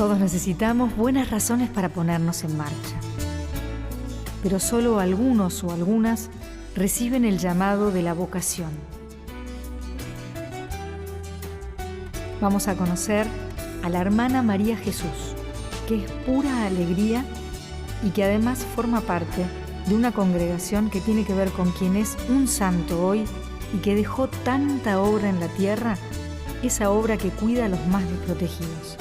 Todos necesitamos buenas razones para ponernos en marcha. Pero solo algunos o algunas reciben el llamado de la vocación. Vamos a conocer a la hermana María Jesús, que es pura alegría y que además forma parte de una congregación que tiene que ver con quien es un santo hoy y que dejó tanta obra en la tierra, esa obra que cuida a los más desprotegidos.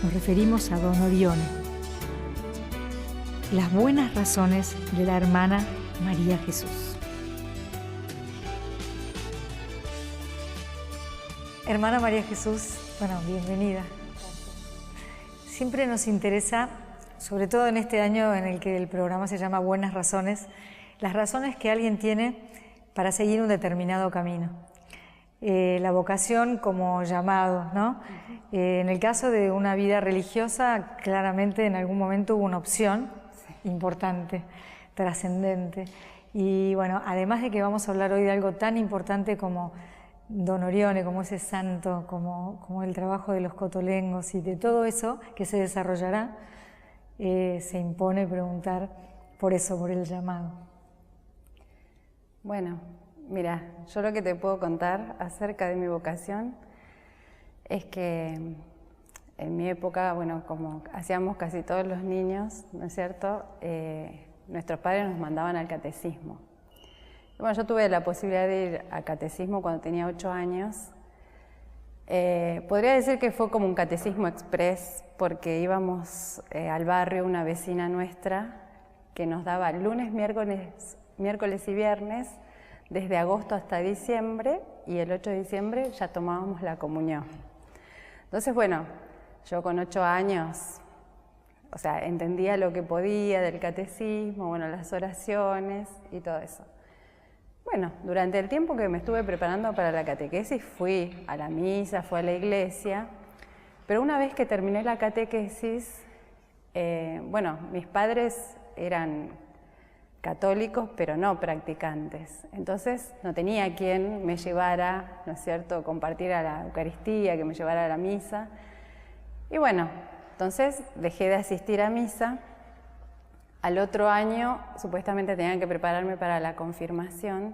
Nos referimos a Don Orione. Las buenas razones de la hermana María Jesús. Hermana María Jesús, bueno, bienvenida. Siempre nos interesa, sobre todo en este año en el que el programa se llama Buenas Razones, las razones que alguien tiene para seguir un determinado camino. La vocación como llamado, ¿no? En el caso de una vida religiosa, claramente en algún momento hubo una opción importante, trascendente. Y bueno, además de que vamos a hablar hoy de algo tan importante como Don Orione, como ese santo, como el trabajo de los cotolengos y de todo eso que se desarrollará, se impone preguntar por eso, por el llamado. Bueno, mira, yo lo que te puedo contar acerca de mi vocación es que en mi época, bueno, como hacíamos casi todos los niños, ¿no es cierto?, nuestros padres nos mandaban al catecismo. Y bueno, yo tuve la posibilidad de ir al catecismo cuando tenía 8 años. Podría decir que fue como un catecismo express, porque íbamos al barrio, una vecina nuestra, que nos daba lunes, miércoles y viernes, desde agosto hasta diciembre, y el 8 de diciembre ya tomábamos la comunión. Entonces, bueno, yo con 8 años, o sea, entendía lo que podía del catecismo, bueno, las oraciones y todo eso. Bueno, durante el tiempo que me estuve preparando para la catequesis, fui a la misa, fui a la iglesia, pero una vez que terminé la catequesis, bueno, mis padres eran católicos, pero no practicantes. Entonces no tenía quien me llevara, ¿no es cierto?, compartir a la Eucaristía, que me llevara a la misa. Y bueno, entonces dejé de asistir a misa. Al otro año supuestamente tenían que prepararme para la confirmación.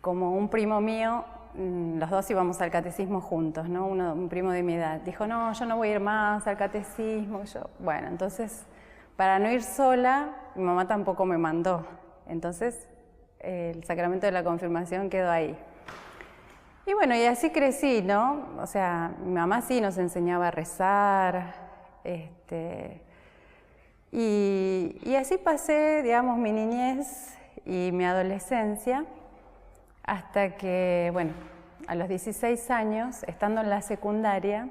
Como un primo mío, los dos íbamos al catecismo juntos, ¿no? Un primo de mi edad. Dijo, no, yo no voy a ir más al catecismo. Bueno, entonces, para no ir sola, mi mamá tampoco me mandó. Entonces, el sacramento de la confirmación quedó ahí. Y bueno, y así crecí, ¿no? O sea, mi mamá sí nos enseñaba a rezar, y así pasé, digamos, mi niñez y mi adolescencia, hasta que, bueno, a los 16 años, estando en la secundaria,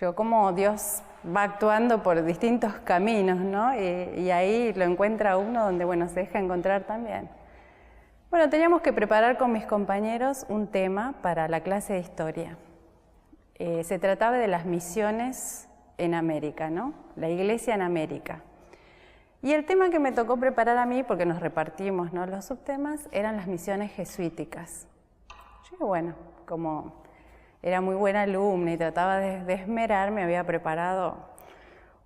yo como Dios va actuando por distintos caminos, ¿no? Y ahí lo encuentra uno donde, bueno, se deja encontrar también. Bueno, teníamos que preparar con mis compañeros un tema para la clase de historia. Se trataba de las misiones en América, ¿no? La iglesia en América. Y el tema que me tocó preparar a mí, porque nos repartimos, ¿no?, los subtemas, eran las misiones jesuíticas. Yo, bueno, como era muy buena alumna y trataba de esmerarme, había preparado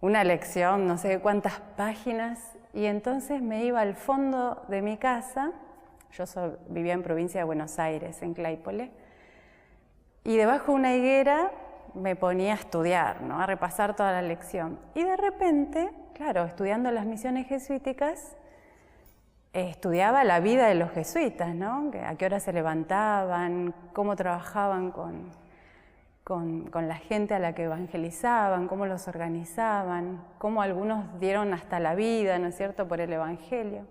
una lección, no sé cuántas páginas, y entonces me iba al fondo de mi casa. Yo vivía en provincia de Buenos Aires, en Claypole, y debajo de una higuera me ponía a estudiar, ¿no?, a repasar toda la lección. Y de repente, claro, estudiando las misiones jesuíticas, estudiaba la vida de los jesuitas, ¿no? A qué hora se levantaban, cómo trabajaban con la gente a la que evangelizaban, cómo los organizaban, cómo algunos dieron hasta la vida, ¿no es cierto?, por el Evangelio.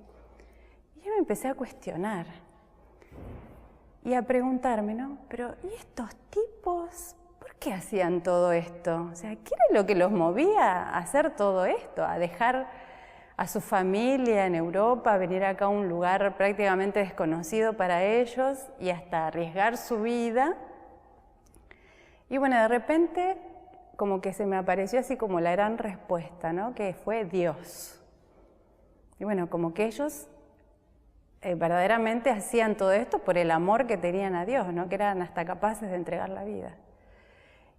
Y yo me empecé a cuestionar y a preguntarme, ¿no? Pero, ¿y estos tipos por qué hacían todo esto? O sea, ¿qué era lo que los movía a hacer todo esto? A dejar a su familia en Europa, a venir acá a un lugar prácticamente desconocido para ellos y hasta arriesgar su vida. Y bueno, de repente como que se me apareció así como la gran respuesta, ¿no?, que fue Dios. Y bueno, como que ellos verdaderamente hacían todo esto por el amor que tenían a Dios, ¿no?, que eran hasta capaces de entregar la vida.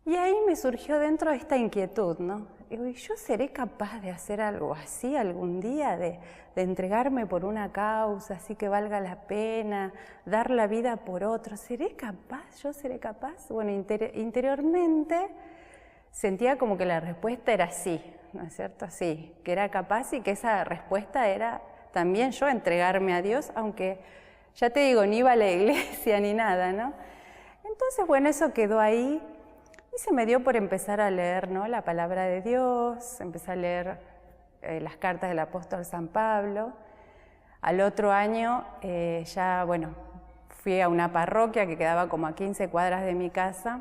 Y ahí me surgió dentro esta inquietud, ¿no? Digo, ¿y yo seré capaz de hacer algo así algún día? De entregarme por una causa, así que valga la pena, dar la vida por otro. ¿Seré capaz? ¿Yo seré capaz? Bueno, interiormente sentía como que la respuesta era sí, ¿no es cierto? Sí, que era capaz y que esa respuesta era también yo entregarme a Dios, aunque ya te digo, ni iba a la iglesia ni nada, ¿no? Entonces, bueno, eso quedó ahí y se me dio por empezar a leer, ¿no?, la palabra de Dios, empecé a leer las cartas del apóstol San Pablo. Al otro año ya, bueno, fui a una parroquia que quedaba como a 15 cuadras de mi casa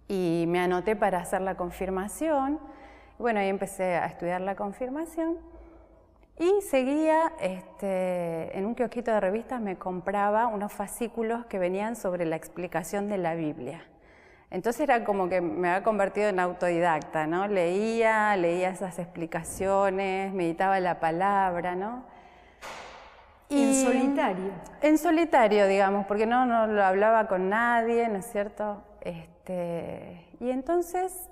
y me anoté para hacer la confirmación. Bueno, ahí empecé a estudiar la confirmación y seguía, en un kiosquito de revistas me compraba unos fascículos que venían sobre la explicación de la Biblia. Entonces era como que me había convertido en autodidacta, ¿no? Leía esas explicaciones, meditaba la palabra, ¿no? Y en solitario. En solitario, digamos, porque no lo hablaba con nadie, ¿no es cierto? Y entonces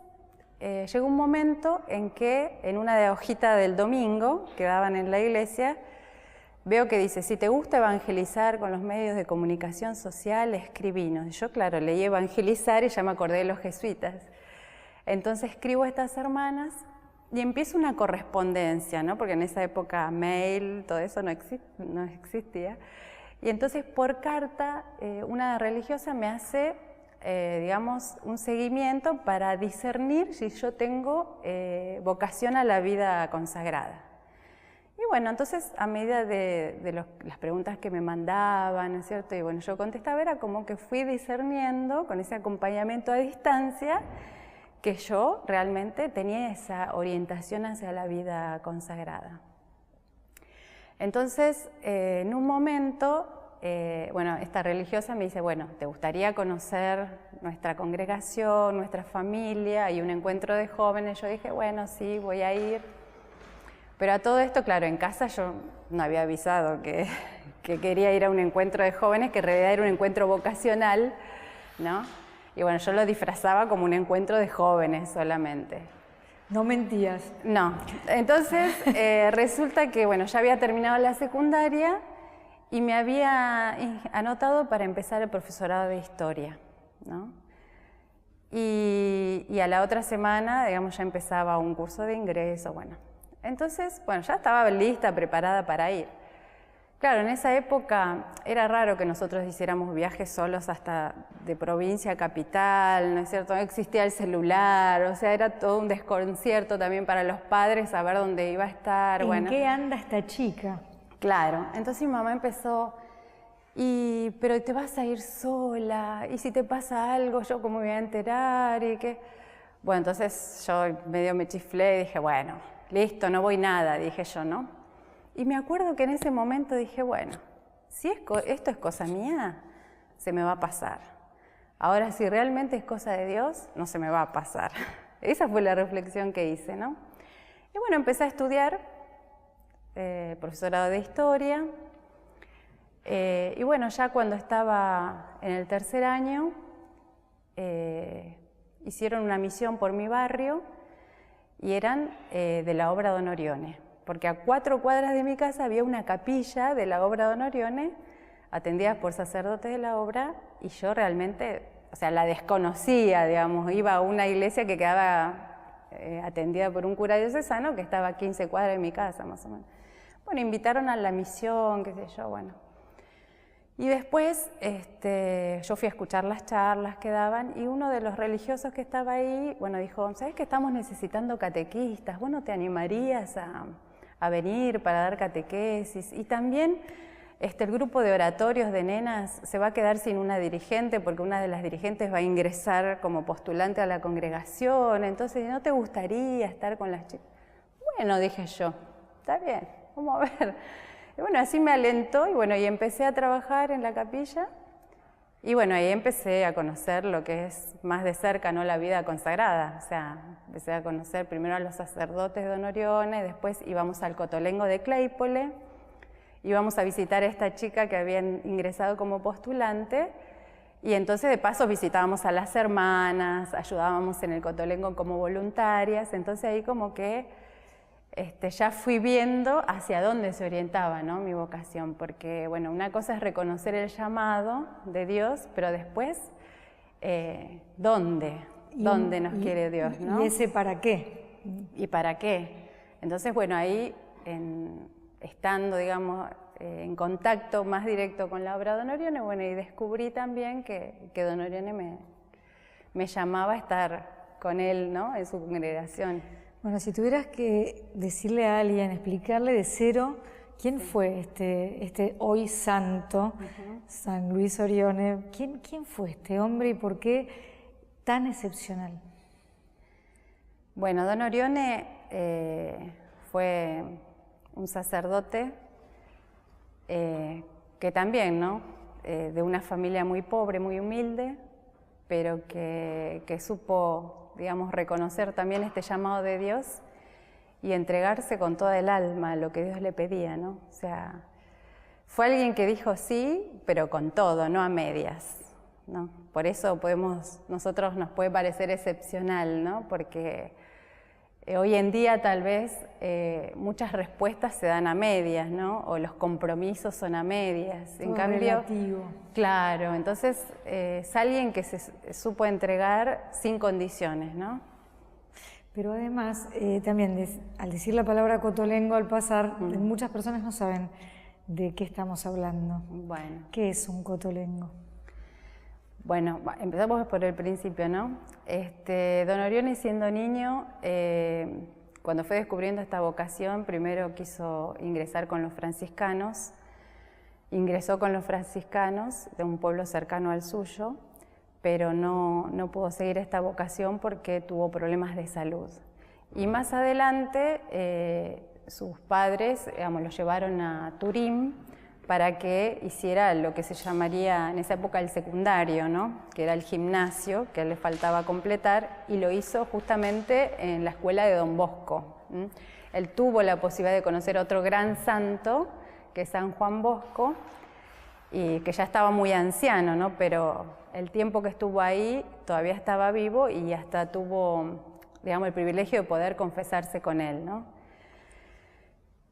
llegó un momento en que en una de hojita del domingo que daban en la iglesia, veo que dice, si te gusta evangelizar con los medios de comunicación social, escribinos. Y yo, claro, leí evangelizar y ya me acordé de los jesuitas. Entonces escribo a estas hermanas y empiezo una correspondencia, ¿no? Porque en esa época mail, todo eso no existía. Y entonces por carta, una religiosa me hace, digamos, un seguimiento para discernir si yo tengo vocación a la vida consagrada. Y bueno, entonces a medida de las preguntas que me mandaban, ¿no es cierto? Y bueno, yo contestaba, era como que fui discerniendo con ese acompañamiento a distancia que yo realmente tenía esa orientación hacia la vida consagrada. Entonces, en un momento, bueno, esta religiosa me dice, bueno, ¿te gustaría conocer nuestra congregación, nuestra familia? Hay un encuentro de jóvenes. Yo dije, bueno, sí, voy a ir. Pero a todo esto, claro, en casa yo no había avisado que quería ir a un encuentro de jóvenes, que en realidad era un encuentro vocacional, ¿no? Y bueno, yo lo disfrazaba como un encuentro de jóvenes solamente. No mentías. No. Entonces, resulta que, bueno, ya había terminado la secundaria y me había anotado para empezar el profesorado de historia, ¿no? Y a la otra semana, digamos, ya empezaba un curso de ingreso, bueno. Entonces, bueno, ya estaba lista, preparada para ir. Claro, en esa época era raro que nosotros hiciéramos viajes solos hasta de provincia a capital, ¿no es cierto? No existía el celular, o sea, era todo un desconcierto también para los padres saber dónde iba a estar. ¿En bueno, qué anda esta chica? Claro, entonces mi mamá empezó, pero te vas a ir sola, y si te pasa algo, ¿yo cómo me voy a enterar? Y que... Bueno, entonces yo medio me chiflé y dije, bueno, listo, no voy nada, dije yo, ¿no? Y me acuerdo que en ese momento dije, bueno, si esto es cosa mía, se me va a pasar. Ahora, si realmente es cosa de Dios, no se me va a pasar. Esa fue la reflexión que hice, ¿no? Y bueno, empecé a estudiar profesorado de historia. Y bueno, ya cuando estaba en el tercer año, hicieron una misión por mi barrio y eran de la obra Don Orione, porque a 4 cuadras de mi casa había una capilla de la obra Don Orione, atendida por sacerdotes de la obra, y yo realmente, o sea, la desconocía, digamos, iba a una iglesia que quedaba atendida por un cura diocesano que estaba a 15 cuadras de mi casa, más o menos. Bueno, invitaron a la misión, qué sé yo, bueno. Y después yo fui a escuchar las charlas que daban y uno de los religiosos que estaba ahí, bueno, dijo, ¿sabes que estamos necesitando catequistas? Bueno, ¿te animarías a venir para dar catequesis? Y también el grupo de oratorios de nenas se va a quedar sin una dirigente porque una de las dirigentes va a ingresar como postulante a la congregación, entonces, ¿no te gustaría estar con las chicas? Bueno, dije yo, está bien, vamos a ver. Y bueno, así me alentó y bueno, y empecé a trabajar en la capilla y bueno, ahí empecé a conocer lo que es más de cerca, ¿no?, la vida consagrada. O sea, empecé a conocer primero a los sacerdotes de Don Orione, después íbamos al Cotolengo de Claypole, íbamos a visitar a esta chica que había ingresado como postulante Y entonces de paso visitábamos a las hermanas, ayudábamos en el Cotolengo como voluntarias, entonces ahí como que ya fui viendo hacia dónde se orientaba, ¿no?, mi vocación, porque bueno, una cosa es reconocer el llamado de Dios, pero después, ¿dónde nos quiere Dios, ¿no? ¿Y ese para qué? ¿Y para qué? Entonces, bueno, ahí estando, digamos, en contacto más directo con la obra de Don Orione, bueno, y descubrí también que Don Orione me llamaba a estar con él, ¿no?, en su congregación. Bueno, si tuvieras que decirle a alguien, explicarle de cero quién fue este hoy santo, San Luis Orione, ¿quién fue este hombre y por qué tan excepcional? Bueno, Don Orione fue un sacerdote que también, ¿no?, de una familia muy pobre, muy humilde, pero que supo, digamos, reconocer también este llamado de Dios y entregarse con toda el alma a lo que Dios le pedía, ¿no? O sea, fue alguien que dijo sí, pero con todo, no a medias, ¿no? Por eso nosotros nos puede parecer excepcional, ¿no? Porque hoy en día tal vez muchas respuestas se dan a medias, ¿no? O los compromisos son a medias. En cambio, relativo. Claro, entonces es alguien que se supo entregar sin condiciones, ¿no? Pero además, también al decir la palabra cotolengo, al pasar, muchas personas no saben de qué estamos hablando. Bueno. ¿Qué es un cotolengo? Bueno, empezamos por el principio, ¿no? Don Orione, siendo niño, cuando fue descubriendo esta vocación, primero quiso ingresar con los franciscanos. Ingresó con los franciscanos de un pueblo cercano al suyo, pero no pudo seguir esta vocación porque tuvo problemas de salud. Y más adelante, sus padres, digamos, lo llevaron a Turín para que hiciera lo que se llamaría en esa época el secundario, ¿no?, que era el gimnasio, que le faltaba completar, y lo hizo justamente en la escuela de Don Bosco. Él tuvo la posibilidad de conocer otro gran santo, que es San Juan Bosco, y que ya estaba muy anciano, ¿no?, pero el tiempo que estuvo ahí todavía estaba vivo y hasta tuvo, digamos, el privilegio de poder confesarse con él, ¿no?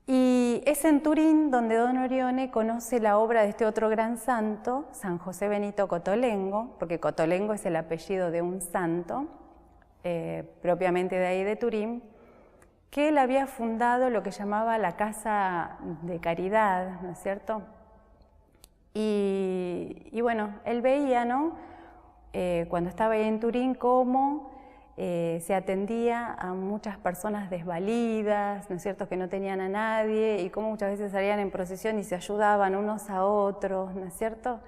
Y es en Turín donde Don Orione conoce la obra de este otro gran santo, San José Benito Cotolengo, porque Cotolengo es el apellido de un santo, propiamente de ahí de Turín, que él había fundado lo que llamaba la Casa de Caridad, ¿no es cierto? Y bueno, él veía, ¿no?, cuando estaba ahí en Turín, cómo se atendía a muchas personas desvalidas, ¿no es cierto?, que no tenían a nadie, y cómo muchas veces salían en procesión y se ayudaban unos a otros, ¿no es cierto?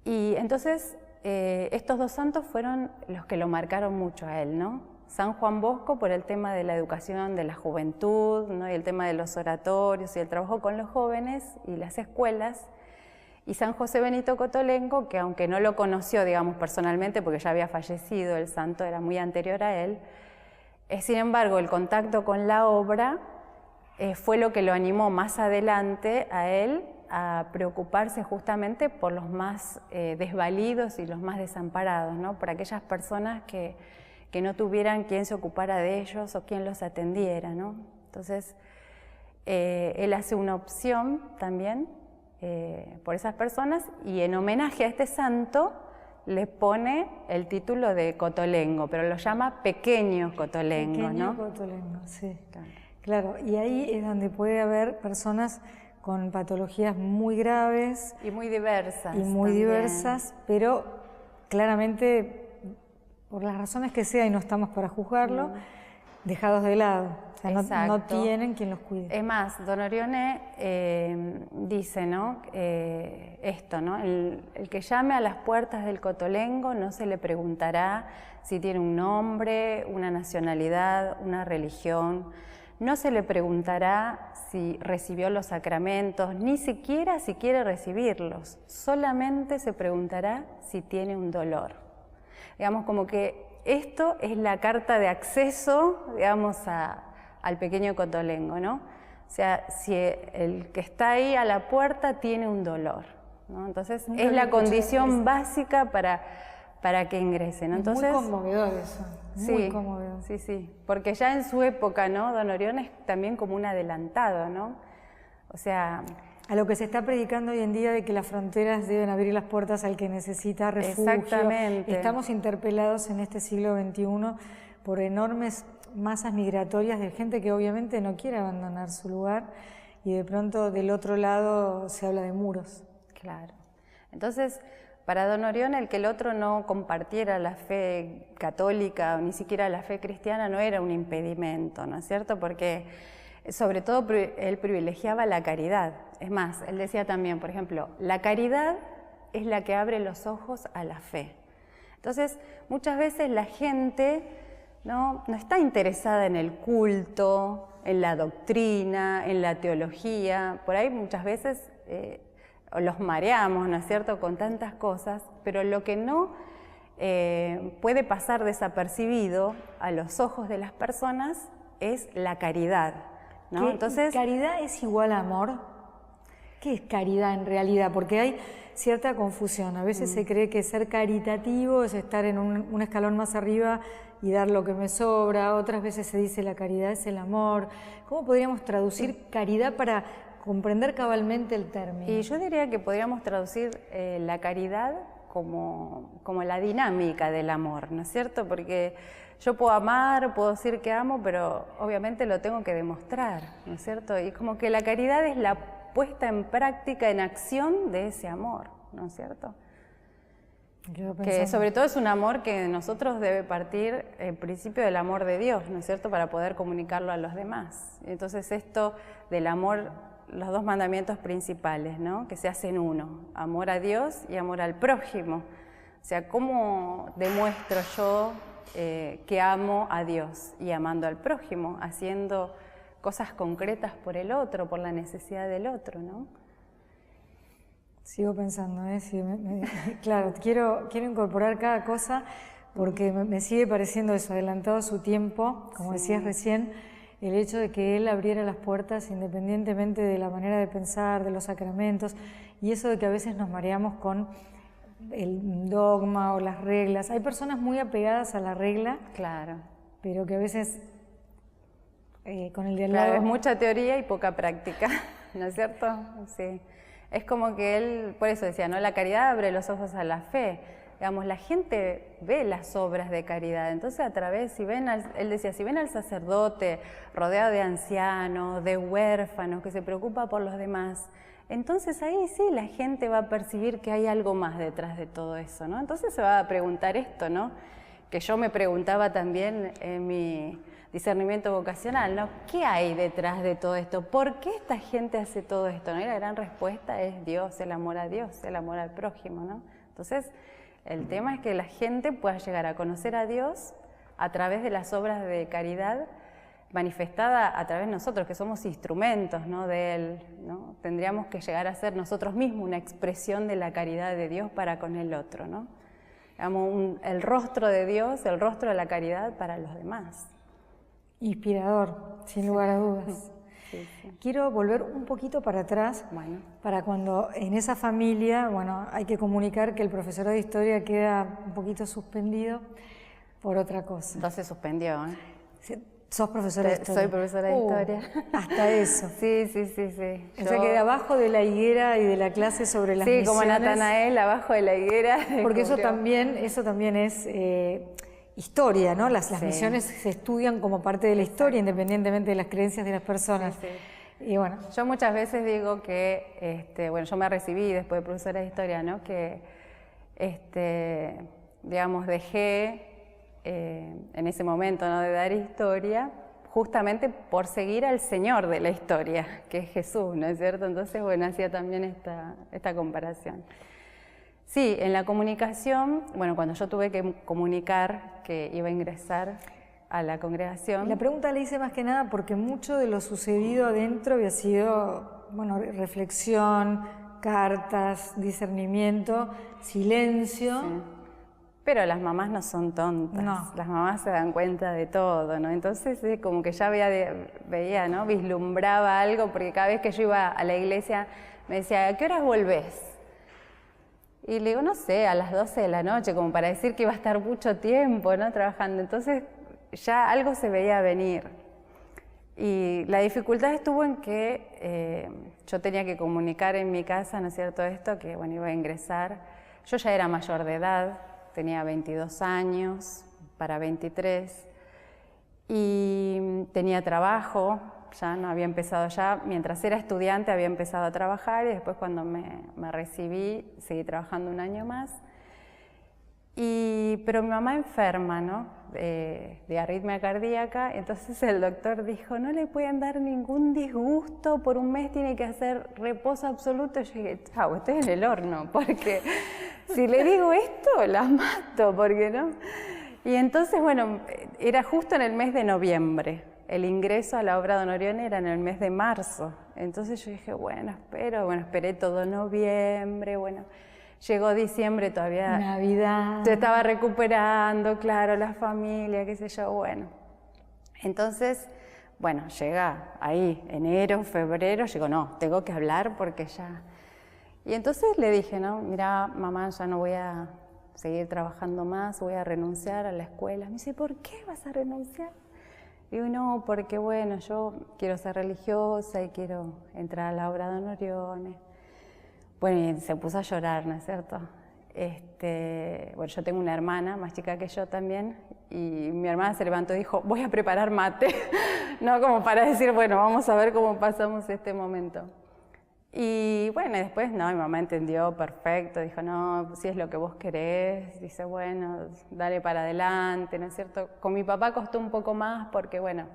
Y entonces estos dos santos fueron los que lo marcaron mucho a él, ¿no? San Juan Bosco por el tema de la educación de la juventud, ¿no?, y el tema de los oratorios y el trabajo con los jóvenes y las escuelas, y San José Benito Cotolengo, que aunque no lo conoció, digamos, personalmente, porque ya había fallecido, el santo era muy anterior a él, sin embargo, el contacto con la obra fue lo que lo animó más adelante a él a preocuparse justamente por los más desvalidos y los más desamparados, ¿no?, por aquellas personas que no tuvieran quien se ocupara de ellos o quien los atendiera, ¿no? Entonces, él hace una opción también por esas personas, y en homenaje a este santo le pone el título de Cotolengo, pero lo llama Pequeño Cotolengo, Pequeño ¿no? Cotolengo, sí. Claro, y ahí es donde puede haber personas con patologías muy graves. Y muy diversas. Y muy también. diversas, pero claramente, por las razones que sea, y no estamos para juzgarlo, dejados de lado. O sea, no tienen quien los cuide. Es más, Don Orione dice, ¿no?, esto, ¿no?, el que llame a las puertas del Cotolengo no se le preguntará si tiene un nombre, una nacionalidad, una religión, no se le preguntará si recibió los sacramentos, ni siquiera si quiere recibirlos, solamente se preguntará si tiene un dolor. Digamos, como que esto es la carta de acceso, digamos, al pequeño Cotolengo, ¿no? O sea, si el que está ahí a la puerta tiene un dolor, ¿no? Entonces es la condición básica para que ingresen, ¿no? Entonces, es muy conmovedor eso, muy conmovedor. Sí, sí, porque ya en su época, ¿no? Don Orión es también como un adelantado, ¿no? O sea, a lo que se está predicando hoy en día de que las fronteras deben abrir las puertas al que necesita refugio. Exactamente. Estamos interpelados en este siglo XXI por enormes masas migratorias de gente que obviamente no quiere abandonar su lugar y de pronto del otro lado se habla de muros. Claro. Entonces, para Don Orión, el que el otro no compartiera la fe católica o ni siquiera la fe cristiana no era un impedimento, ¿no es cierto? Porque sobre todo él privilegiaba la caridad. Es más, él decía también, por ejemplo, la caridad es la que abre los ojos a la fe. Entonces, muchas veces la gente no está interesada en el culto, en la doctrina, en la teología. Por ahí muchas veces los mareamos, ¿no es cierto?, con tantas cosas, pero lo que no puede pasar desapercibido a los ojos de las personas es la caridad, ¿no? Entonces, ¿caridad es igual a amor? ¿Qué es caridad en realidad? Porque hay cierta confusión. A veces se cree que ser caritativo es estar en un escalón más arriba y dar lo que me sobra. Otras veces se dice la caridad es el amor. ¿Cómo podríamos traducir caridad para comprender cabalmente el término? Y yo diría que podríamos traducir la caridad como la dinámica del amor, ¿no es cierto? Porque yo puedo amar, puedo decir que amo, pero obviamente lo tengo que demostrar, ¿no es cierto? Y como que la caridad es la puesta en práctica, en acción de ese amor, ¿no es cierto? Que sobre todo es un amor que de nosotros debe partir el principio del amor de Dios, ¿no es cierto?, para poder comunicarlo a los demás. Entonces esto del amor, los dos mandamientos principales, ¿no?, que se hacen uno, amor a Dios y amor al prójimo. O sea, ¿cómo demuestro yo que amo a Dios y amando al prójimo? Haciendo cosas concretas por el otro, por la necesidad del otro, ¿no? Sigo pensando, sí, claro, quiero incorporar cada cosa porque me sigue pareciendo eso, adelantado a su tiempo, como decías recién, el hecho de que él abriera las puertas independientemente de la manera de pensar, de los sacramentos, y eso de que a veces nos mareamos con el dogma o las reglas. Hay personas muy apegadas a la regla, claro, pero que a veces con el de al lado... Claro, es mucha teoría y poca práctica, ¿no es cierto? Sí. Es como que él, por eso decía, ¿no?, la caridad abre los ojos a la fe. Digamos, la gente ve las obras de caridad, entonces a través, él decía, si ven al sacerdote rodeado de ancianos, de huérfanos, que se preocupa por los demás, entonces ahí sí la gente va a percibir que hay algo más detrás de todo eso, ¿no? Entonces se va a preguntar esto, ¿no?, que yo me preguntaba también en mi discernimiento vocacional, ¿no? ¿Qué hay detrás de todo esto? ¿Por qué esta gente hace todo esto? ¿No? Y la gran respuesta es Dios, el amor a Dios, el amor al prójimo, ¿no? Entonces, el tema es que la gente pueda llegar a conocer a Dios a través de las obras de caridad manifestada a través de nosotros, que somos instrumentos, ¿no?, de Él, ¿no? Tendríamos que llegar a ser nosotros mismos una expresión de la caridad de Dios para con el otro, ¿no? Digamos, el rostro de Dios, el rostro de la caridad para los demás. Inspirador, sin lugar a dudas. Sí. Quiero volver un poquito para atrás, para cuando en esa familia, hay que comunicar que el profesorado de historia queda un poquito suspendido por otra cosa. Entonces suspendió, ¿eh? Sí. ¿Sos profesora de historia? Soy profesora de historia. Hasta eso. Sí. O sea que de abajo de la higuera y de la clase sobre las misiones... Sí, como Natanael, abajo de la higuera. Porque eso también es... historia, ¿no? Las misiones se estudian como parte de la historia, independientemente de las creencias de las personas. Y bueno, yo muchas veces digo que, yo me recibí después de profesora de historia, ¿no?, que, digamos, dejé en ese momento, ¿no?, de dar historia, justamente por seguir al Señor de la historia, que es Jesús, ¿no es cierto? Entonces, hacía también esta comparación. Sí, en la comunicación, cuando yo tuve que comunicar que iba a ingresar a la congregación... La pregunta la hice más que nada porque mucho de lo sucedido adentro había sido, reflexión, cartas, discernimiento, silencio... Sí. Pero las mamás no son tontas, no. Las mamás se dan cuenta de todo, ¿no? Entonces como que ya veía, ¿no?, vislumbraba algo, porque cada vez que yo iba a la iglesia me decía, ¿a qué horas volvés? Y le digo, no sé, a las 12 de la noche, como para decir que iba a estar mucho tiempo, ¿no? Trabajando. Entonces ya algo se veía venir. Y la dificultad estuvo en que yo tenía que comunicar en mi casa, ¿no es cierto?, esto, que bueno, iba a ingresar. Yo ya era mayor de edad, tenía 22 años para 23, y tenía trabajo, ya no había empezado ya, mientras era estudiante había empezado a trabajar, y después cuando me recibí seguí trabajando un año más. Pero mi mamá enferma, ¿no?, de arritmia cardíaca, entonces el doctor dijo, no le pueden dar ningún disgusto, por un mes tiene que hacer reposo absoluto. Yo dije, chau, estoy en el horno, porque si le digo esto, la mato, porque no. Y entonces, bueno, era justo en el mes de noviembre, el ingreso a la obra Don Orión era en el mes de marzo, entonces yo dije, bueno, esperé todo noviembre, bueno. Llegó diciembre, todavía Navidad. se estaba recuperando, claro, la familia, qué sé yo, bueno. Entonces, bueno, llega ahí, enero, febrero, llegó, no, tengo que hablar porque ya... Y entonces le dije, no, mira, mamá, ya no voy a seguir trabajando más, voy a renunciar a la escuela. Me dice, ¿por qué vas a renunciar? Digo, no, porque bueno, yo quiero ser religiosa y quiero entrar a la obra Don Orión. Bueno, y se puso a llorar, ¿no es cierto? Bueno, yo tengo una hermana más chica que yo también, y mi hermana se levantó y dijo, voy a preparar mate, ¿no? Como para decir, bueno, vamos a ver cómo pasamos este momento. Y bueno, después, no, mi mamá entendió perfecto, dijo, no, si es lo que vos querés, dice, bueno, dale para adelante, ¿no es cierto? Con mi papá costó un poco más porque, bueno,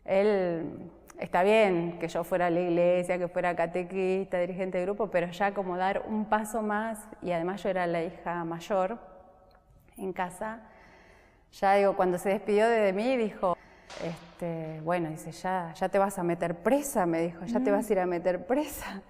él... Está bien que yo fuera a la iglesia, que fuera catequista, dirigente de grupo, pero ya como dar un paso más, y además yo era la hija mayor en casa, ya digo, cuando se despidió de mí dijo, bueno, dice, ya te vas a meter presa, me dijo, ya te vas a ir a meter presa.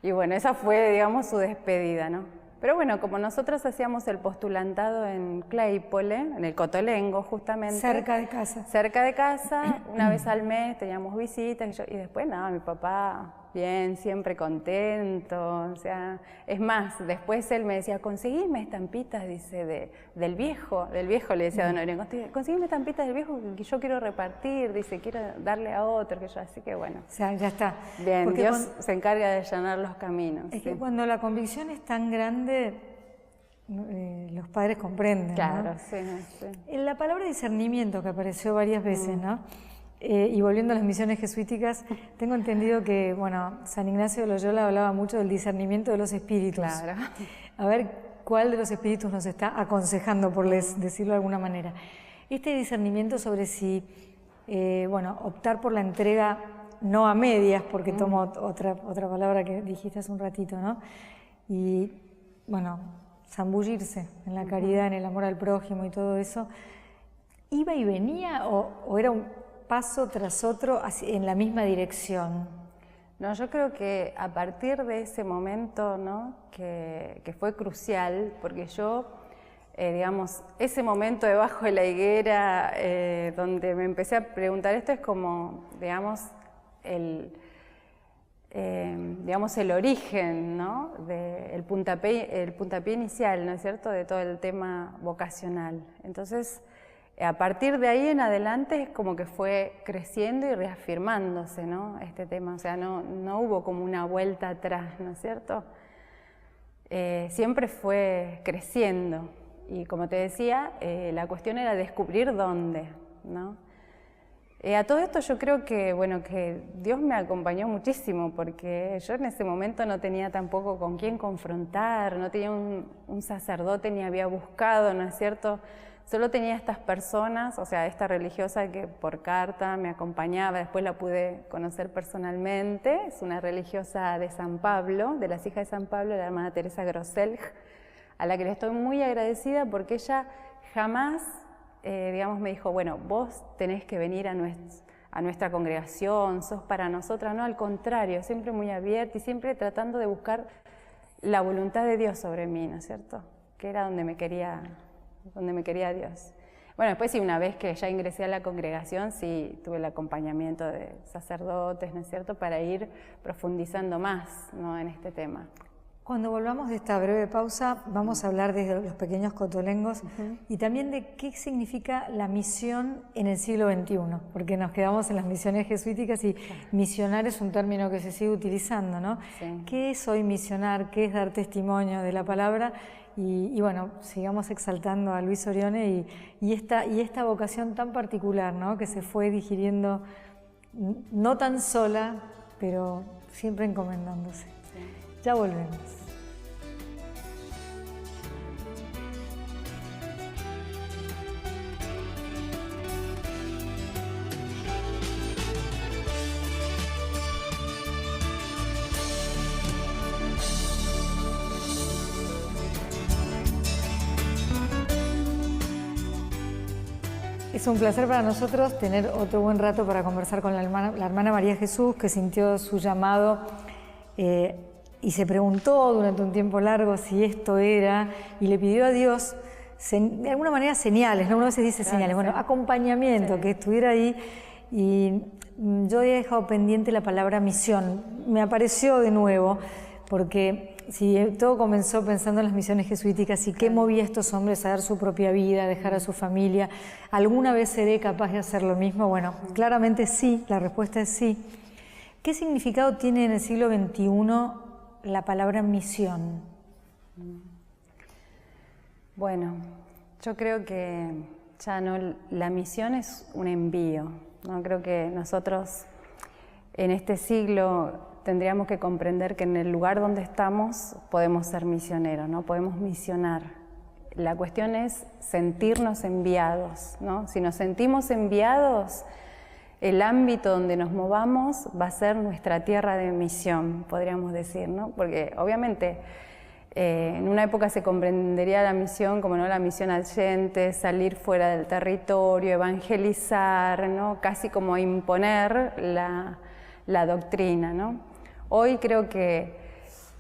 Y bueno, esa fue, digamos, su despedida, ¿no? Pero bueno, como nosotros hacíamos el postulantado en Claypole, en el Cotolengo justamente. Cerca de casa. Cerca de casa, una vez al mes teníamos visitas y después nada, mi papá bien, siempre contento, o sea, es más, después él me decía, conseguime estampitas, dice, del viejo le decía a Don Orión, conseguime estampitas del viejo que yo quiero repartir, dice, quiero darle a otro, que yo, así que bueno. O sea, ya está. Bien, porque Dios se encarga de allanar los caminos. Es sí. que cuando la convicción es tan grande, los padres comprenden, Claro, ¿no? sí, sí. La palabra discernimiento que apareció varias veces, ¿no? Y volviendo a las misiones jesuíticas, tengo entendido que, bueno, San Ignacio de Loyola hablaba mucho del discernimiento de los espíritus. Claro. A ver cuál de los espíritus nos está aconsejando, por decirlo de alguna manera. Este discernimiento sobre si, bueno, optar por la entrega no a medias, porque tomo otra palabra que dijiste hace un ratito, ¿no? Y, bueno, zambullirse en la caridad, en el amor al prójimo y todo eso, ¿iba y venía o era un paso tras otro en la misma dirección? No, yo creo que a partir de ese momento, ¿no?, que fue crucial, porque yo, digamos, ese momento debajo de la higuera, donde me empecé a preguntar, esto es como, digamos, el origen, ¿no?, el puntapié inicial, ¿no es cierto?, de todo el tema vocacional. Entonces, a partir de ahí en adelante es como que fue creciendo y reafirmándose, ¿no?, este tema. O sea, no hubo como una vuelta atrás, ¿no es cierto? Siempre fue creciendo. Y como te decía, la cuestión era descubrir dónde, ¿no? A todo esto yo creo que, bueno, que Dios me acompañó muchísimo, porque yo en ese momento no tenía tampoco con quién confrontar, no tenía un sacerdote ni había buscado, ¿no es cierto? Solo tenía estas personas, o sea, esta religiosa que por carta me acompañaba, después la pude conocer personalmente, es una religiosa de San Pablo, de las hijas de San Pablo, la hermana Teresa Grosselj, a la que le estoy muy agradecida porque ella jamás, digamos, me dijo, bueno, vos tenés que venir a nuestra congregación, sos para nosotras, no, al contrario, siempre muy abierta y siempre tratando de buscar la voluntad de Dios sobre mí, ¿no es cierto? Que era donde me quería Dios. Bueno, después sí, una vez que ya ingresé a la congregación, sí tuve el acompañamiento de sacerdotes, ¿no es cierto?, para ir profundizando más, ¿no?, en este tema. Cuando volvamos de esta breve pausa, vamos a hablar de los pequeños cotolengos y también de qué significa la misión en el siglo XXI, porque nos quedamos en las misiones jesuíticas y misionar es un término que se sigue utilizando, ¿no? Sí. ¿Qué es hoy misionar? ¿Qué es dar testimonio de la palabra? Y bueno, sigamos exaltando a Luis Orione y esta vocación tan particular, ¿no? Que se fue digiriendo, no tan sola, pero siempre encomendándose. Ya volvemos. Es un placer para nosotros tener otro buen rato para conversar con la hermana María Jesús, que sintió su llamado y se preguntó durante un tiempo largo si esto era, y le pidió a Dios, de alguna manera, señales, ¿no? Uno a veces dice señales, bueno, acompañamiento, que estuviera ahí, y yo había dejado pendiente la palabra misión, me apareció de nuevo, porque si todo comenzó pensando en las misiones jesuíticas y qué movía a estos hombres a dar su propia vida, a dejar a su familia, ¿alguna vez seré capaz de hacer lo mismo? Bueno, claramente sí, la respuesta es sí. ¿Qué significado tiene en el siglo XXI la palabra misión? Bueno, yo creo que ya no, la misión es un envío, ¿no? Creo que nosotros en este siglo tendríamos que comprender que en el lugar donde estamos podemos ser misioneros, ¿no? Podemos misionar. La cuestión es sentirnos enviados, ¿no? Si nos sentimos enviados, el ámbito donde nos movamos va a ser nuestra tierra de misión, podríamos decir, ¿no? Porque obviamente en una época se comprendería la misión como, ¿no?, la misión adyente, salir fuera del territorio, evangelizar, ¿no? Casi como imponer la doctrina, ¿no? Hoy creo que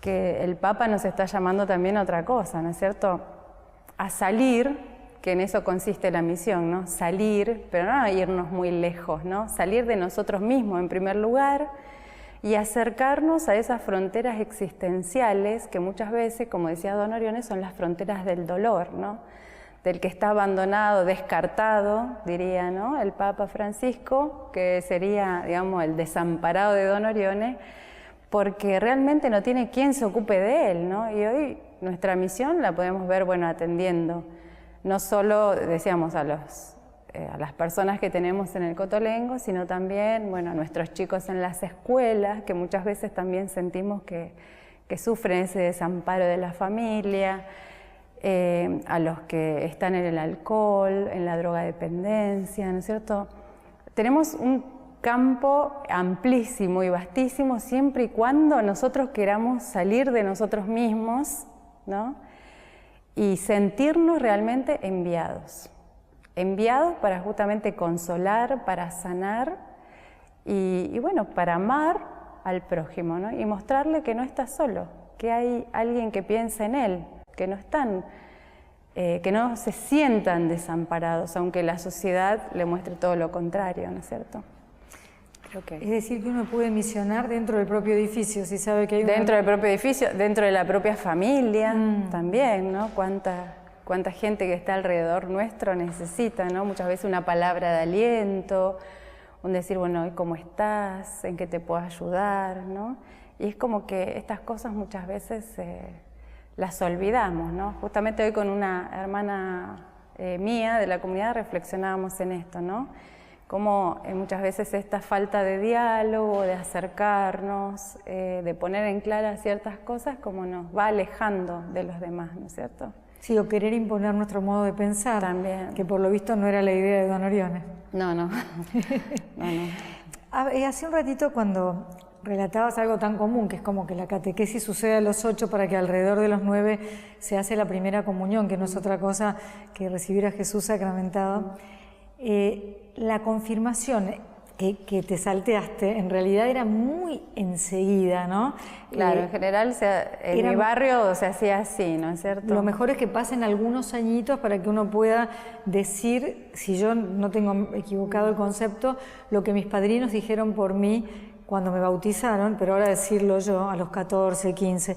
el Papa nos está llamando también a otra cosa, ¿no es cierto? A salir, que en eso consiste la misión, ¿no? Salir, pero no irnos muy lejos, ¿no? Salir de nosotros mismos en primer lugar y acercarnos a esas fronteras existenciales que muchas veces, como decía Don Orione, son las fronteras del dolor, ¿no? Del que está abandonado, descartado, diría, ¿no?, el Papa Francisco, que sería, digamos, el desamparado de Don Orione, porque realmente no tiene quien se ocupe de él, ¿no? Y hoy nuestra misión la podemos ver, bueno, atendiendo no solo, decíamos, a las personas que tenemos en el Cotolengo, sino también, bueno, a nuestros chicos en las escuelas, que muchas veces también sentimos que sufren ese desamparo de la familia, a los que están en el alcohol, en la drogadependencia, ¿no es cierto? Tenemos un campo amplísimo y vastísimo siempre y cuando nosotros queramos salir de nosotros mismos, ¿no?, y sentirnos realmente enviados. Enviados para justamente consolar, para sanar y bueno, para amar al prójimo, ¿no? Y mostrarle que no está solo, que hay alguien que piensa en él, que no están, que no se sientan desamparados, aunque la sociedad le muestre todo lo contrario, ¿no es cierto? Es decir, que uno puede misionar dentro del propio edificio, si sabe que hay dentro del propio edificio, dentro de la propia familia también, ¿no? Cuánta gente que está alrededor nuestro necesita, ¿no? Muchas veces una palabra de aliento, un decir, bueno, ¿y cómo estás? ¿En qué te puedo ayudar? ¿No? Y es como que estas cosas muchas veces las olvidamos, ¿no? Justamente hoy con una hermana mía de la comunidad reflexionábamos en esto, ¿no? Cómo muchas veces esta falta de diálogo, de acercarnos, de poner en clara ciertas cosas, como nos va alejando de los demás, ¿no es cierto? Sí, o querer imponer nuestro modo de pensar, también, que por lo visto no era la idea de Don Orione. No. Hace un ratito cuando relatabas algo tan común, que es como que la catequesis sucede a los 8 para que alrededor de los 9 se hace la primera comunión, que no es otra cosa que recibir a Jesús sacramentado. La confirmación que te salteaste en realidad era muy enseguida, ¿no? Claro, en general en mi barrio se hacía así, ¿no es cierto? Lo mejor es que pasen algunos añitos para que uno pueda decir, si yo no tengo equivocado el concepto, lo que mis padrinos dijeron por mí cuando me bautizaron, pero ahora decirlo yo a los 14, 15.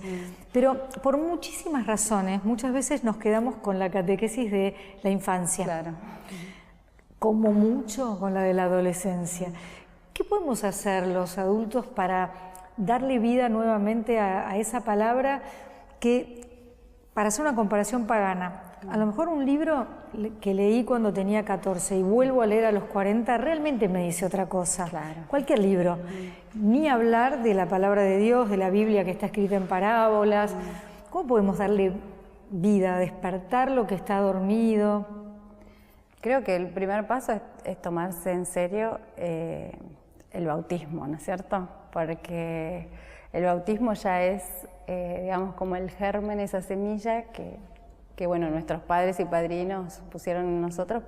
Pero por muchísimas razones, muchas veces nos quedamos con la catequesis de la infancia. Claro. Como mucho con la de la adolescencia. ¿Qué podemos hacer los adultos para darle vida nuevamente a esa palabra que, para hacer una comparación pagana, a lo mejor un libro que leí cuando tenía 14 y vuelvo a leer a los 40, realmente me dice otra cosa. Claro. Cualquier libro. Ni hablar de la palabra de Dios, de la Biblia que está escrita en parábolas. ¿Cómo podemos darle vida, despertar lo que está dormido? Creo que el primer paso es tomarse en serio el bautismo, ¿no es cierto? Porque el bautismo ya es, digamos, como el germen, esa semilla que bueno, nuestros padres y padrinos pusieron en nosotros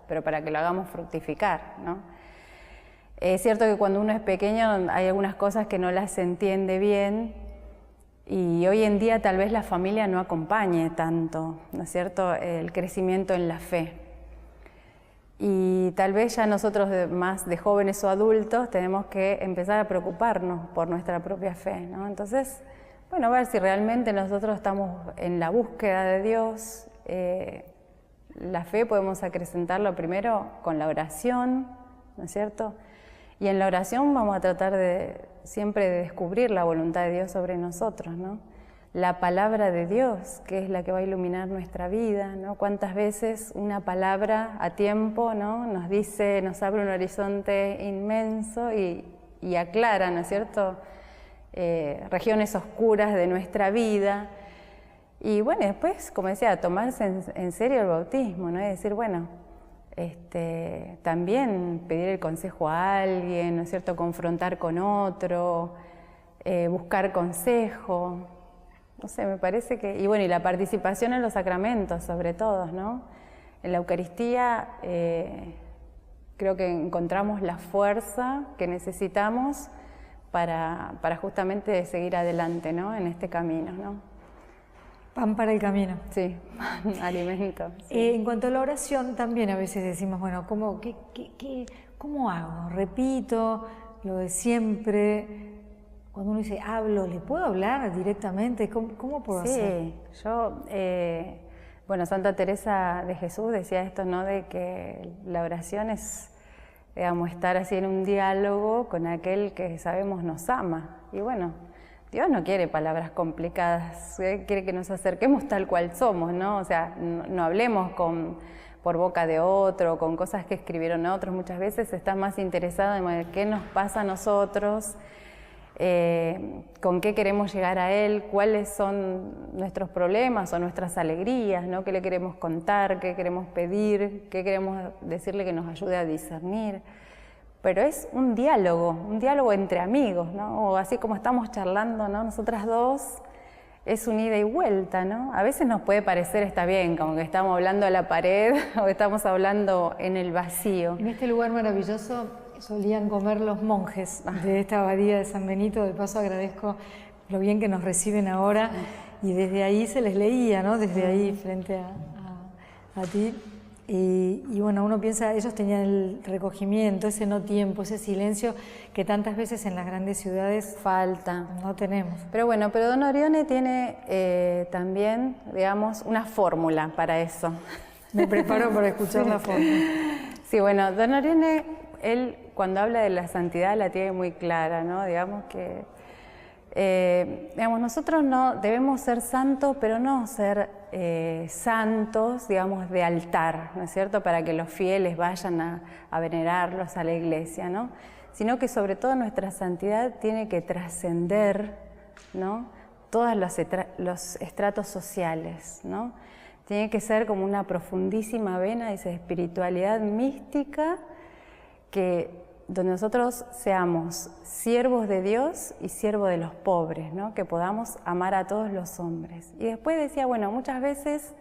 pero para que lo hagamos fructificar, ¿no? Es cierto que cuando uno es pequeño hay algunas cosas que no las entiende bien y hoy en día tal vez la familia no acompañe tanto, ¿no es cierto?, el crecimiento en la fe. Y tal vez ya nosotros más de jóvenes o adultos tenemos que empezar a preocuparnos por nuestra propia fe, ¿no? Entonces, bueno, a ver si realmente nosotros estamos en la búsqueda de Dios. La fe podemos acrecentarlo primero con la oración, ¿no es cierto? Y en la oración vamos a tratar siempre de descubrir la voluntad de Dios sobre nosotros, ¿no? La palabra de Dios, que es la que va a iluminar nuestra vida, ¿no? Cuántas veces una palabra a tiempo, ¿no?, nos dice, nos abre un horizonte inmenso y aclara, ¿no es cierto?, regiones oscuras de nuestra vida. Y bueno, después, como decía, tomarse en serio el bautismo, ¿no? Y decir, bueno, también pedir el consejo a alguien, ¿no es cierto?, confrontar con otro, buscar consejo. No sé, me parece que... Y bueno, y la participación en los sacramentos, sobre todo, ¿no? En la Eucaristía creo que encontramos la fuerza que necesitamos para justamente seguir adelante, ¿no?, en este camino, ¿no? Pan para el camino. Sí, alimento. Sí. En cuanto a la oración, también a veces decimos, bueno, ¿cómo hago? Repito lo de siempre. Cuando uno dice, hablo, ¿le puedo hablar directamente? ¿Cómo puedo hacer? Sí, yo, bueno, Santa Teresa de Jesús decía esto, ¿no?, de que la oración es, digamos, estar así en un diálogo con aquel que sabemos nos ama. Y bueno, Dios no quiere palabras complicadas, quiere que nos acerquemos tal cual somos, ¿no? O sea, no hablemos por boca de otro, con cosas que escribieron otros. Muchas veces está más interesado en qué nos pasa a nosotros, con qué queremos llegar a Él, cuáles son nuestros problemas o nuestras alegrías, ¿no?, qué le queremos contar, qué queremos pedir, qué queremos decirle que nos ayude a discernir. Pero es un diálogo entre amigos, ¿no? O así como estamos charlando, ¿no?, nosotras dos, es un ida y vuelta, ¿no? A veces nos puede parecer, está bien, como que estamos hablando a la pared o estamos hablando en el vacío. En este lugar maravilloso solían comer los monjes de esta abadía de San Benito. De paso agradezco lo bien que nos reciben ahora, y desde ahí se les leía, ¿no?, desde ahí frente a ti. Y bueno, uno piensa, ellos tenían el recogimiento, ese no tiempo, ese silencio que tantas veces en las grandes ciudades falta. No tenemos. Pero bueno, Don Orione tiene también, digamos, una fórmula para eso. Me preparo para escuchar la fórmula. Sí, bueno, Don Orione, él cuando habla de la santidad la tiene muy clara, ¿no? Digamos que nosotros no debemos ser santos, pero no ser santos, digamos, de altar, ¿no es cierto?, para que los fieles vayan a venerarlos a la iglesia, ¿no?, sino que sobre todo nuestra santidad tiene que trascender, ¿no?, todos los estratos sociales, ¿no? Tiene que ser como una profundísima vena de esa espiritualidad mística donde nosotros seamos siervos de Dios y siervos de los pobres, ¿no?, que podamos amar a todos los hombres. Y después decía, bueno, muchas veces,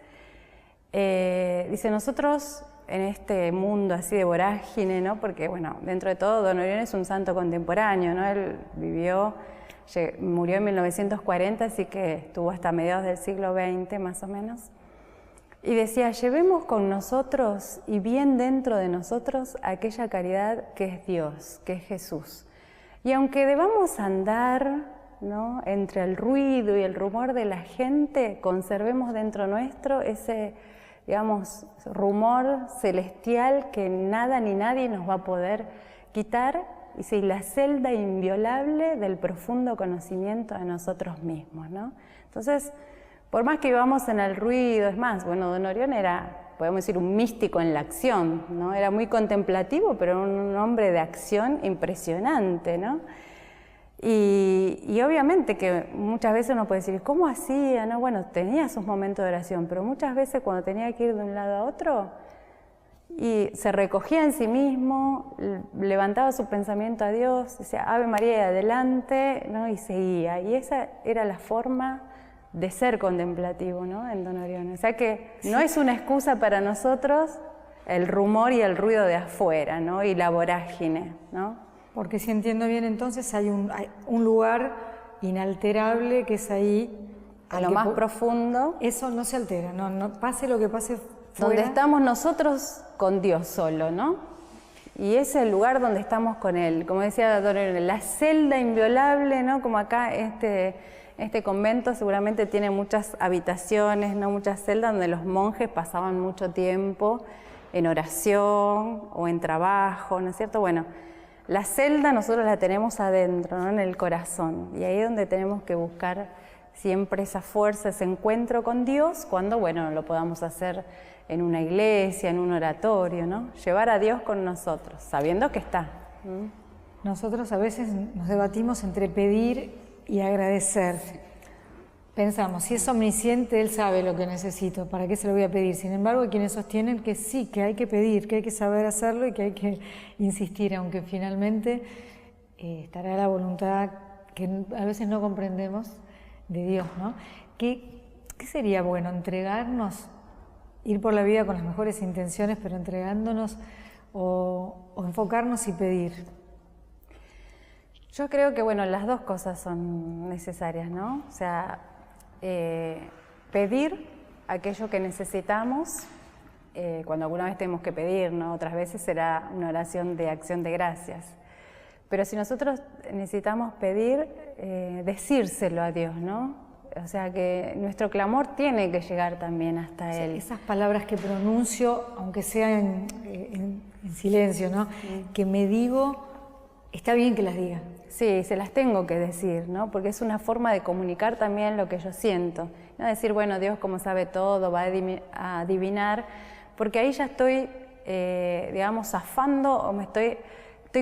dice, nosotros en este mundo así de vorágine, ¿no?, porque, bueno, dentro de todo, Don Orione es un santo contemporáneo, ¿no?, él murió en 1940, así que estuvo hasta mediados del siglo XX, más o menos. Y decía, llevemos con nosotros y bien dentro de nosotros aquella caridad que es Dios, que es Jesús. Y aunque debamos andar, ¿no?, entre el ruido y el rumor de la gente, conservemos dentro nuestro ese, digamos, rumor celestial que nada ni nadie nos va a poder quitar, y sí, la celda inviolable del profundo conocimiento de nosotros mismos, ¿no? Entonces, por más que vivamos en el ruido, es más, bueno, Don Orión era, podemos decir, un místico en la acción, ¿no? Era muy contemplativo, pero un hombre de acción impresionante, ¿no? Y obviamente que muchas veces uno puede decir, ¿cómo hacía? ¿No? Bueno, tenía sus momentos de oración, pero muchas veces cuando tenía que ir de un lado a otro, y se recogía en sí mismo, levantaba su pensamiento a Dios, decía Ave María y adelante, ¿no? Y seguía. Y esa era la forma de ser contemplativo, ¿no?, en Don Orión. O sea que no es una excusa para nosotros el rumor y el ruido de afuera, ¿no?, y la vorágine, ¿no? Porque si entiendo bien, entonces hay un lugar inalterable que es ahí. A lo más profundo. Eso no se altera, no pase lo que pase fuera. Donde estamos nosotros con Dios solo, ¿no? Y es el lugar donde estamos con Él. Como decía Don Orión, la celda inviolable, ¿no? Como acá este convento seguramente tiene muchas habitaciones, ¿no?, muchas celdas donde los monjes pasaban mucho tiempo en oración o en trabajo, ¿no es cierto? Bueno, la celda nosotros la tenemos adentro, ¿no?, en el corazón, y ahí es donde tenemos que buscar siempre esa fuerza, ese encuentro con Dios, cuando, bueno, lo podamos hacer en una iglesia, en un oratorio, ¿no? Llevar a Dios con nosotros, sabiendo que está. Nosotros a veces nos debatimos entre pedir y agradecer. Pensamos, si es omnisciente, Él sabe lo que necesito, ¿para qué se lo voy a pedir? Sin embargo, hay quienes sostienen que sí, que hay que pedir, que hay que saber hacerlo y que hay que insistir, aunque finalmente estará la voluntad que a veces no comprendemos de Dios, ¿no? ¿Qué sería bueno? ¿Entregarnos? Ir por la vida con las mejores intenciones, pero entregándonos, o enfocarnos y pedir. Yo creo que, bueno, las dos cosas son necesarias, ¿no? O sea, pedir aquello que necesitamos, cuando alguna vez tenemos que pedir, ¿no? Otras veces será una oración de acción de gracias. Pero si nosotros necesitamos pedir, decírselo a Dios, ¿no? O sea que nuestro clamor tiene que llegar también hasta Él. Esas palabras que pronuncio, aunque sea en silencio, ¿no? Que me digo, está bien que las diga. Sí, se las tengo que decir, ¿no? Porque es una forma de comunicar también lo que yo siento. No decir, bueno, Dios como sabe todo, va a adivinar, porque ahí ya estoy, digamos, zafando o estoy